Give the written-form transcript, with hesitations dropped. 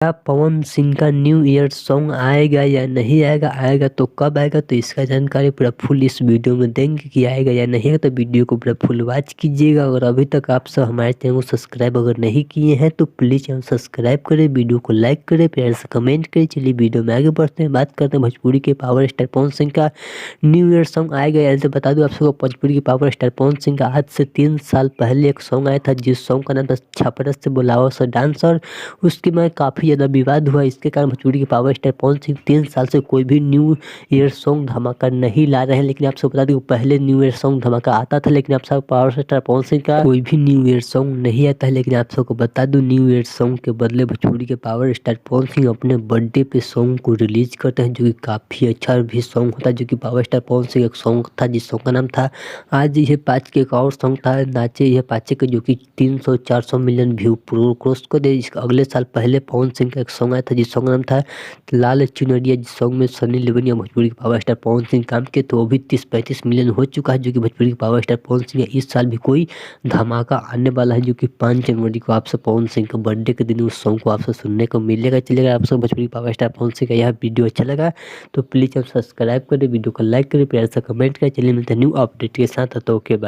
क्या पवन सिंह का new year song आएगा या नहीं आएगा, आएगा तो कब आएगा, तो इसका जानकारी पूरा फुल इस वीडियो में देंगे कि आएगा या नहीं आएगा। तो वीडियो को पूरा फुल वॉच कीजिएगा। और अभी तक आप सब हमारे चैनल को सब्सक्राइब अगर नहीं किए हैं तो प्लीज़ चैनल सब्सक्राइब करें, वीडियो को लाइक करें, प्यार से कमेंट करें। चलिए वीडियो में आगे बढ़ते हैं, बात करते हैं भोजपुरी के पावर स्टार पवन सिंह का न्यू ईयर सॉन्ग आएगा। ऐसे बता दूं आप सबको, भोजपुरी के पावर स्टार पवन सिंह का आज से 3 साल पहले एक सॉन्ग आया था, जिस सॉन्ग का नाम था छपरा से बुलाओ सा डांसर। उसके में काफ़ी ज़्यादा विवाद हुआ, इसके कारण भोजपुरी के पावर स्टार पवन सिंह 3 साल से कोई भी न्यू ईयर सॉन्ग धमाका नहीं ला रहे हैं। लेकिन आप सबको बता दें पहले न्यू ईयर सॉन्ग धमाका आता था, लेकिन आप सब पावर स्टार पवन सिंह का कोई भी न्यू ईयर सॉन्ग नहीं आता है। लेकिन आप सबको बता दूं, न्यू ईयर सॉन्ग के बदले भोजपुरी के पावर स्टार पवन सिंह अपने बर्थडे पे सॉन्ग को रिलीज करते हैं, जो कि काफ़ी अच्छा भी सॉन्ग होता है। जो कि पावर स्टार पवन सिंह एक सॉन्ग था, जिस सॉन्ग का नाम था आज ये पाँच के, एक और सॉन्ग था नाचे ये पाँचे के, जो कि 300-400 मिलियन व्यू क्रॉस कर दे। इसका अगले साल पहले पवन सिंह का एक सॉन्ग आया था, जिस सॉन्ग का नाम था लाल चुनरिया, जिस सॉन्ग में सनी लियोनी या भोजपुरी के पावर स्टार पवन सिंह काम किए, तो वो भी 30-35 मिलियन हो चुका है। जो कि भोजपुरी के पावर स्टार पवन सिंह इस साल भी कोई धमाका आने वाला है, जो कि 5 जनवरी को आपसे पवन सिंह का बर्थडे के दिन उस सॉन्ग को आपसे सुनने को मिलेगा। चलेगा आप सब भोजपुरी पावर स्टार पवन सिंह का यह वीडियो अच्छा लगा तो प्लीज़ आप सब्सक्राइब करें, वीडियो को लाइक करें, प्यार से कमेंट करें। चलिए मिलते हैं न्यू अपडेट के साथ, तो ओके बाय।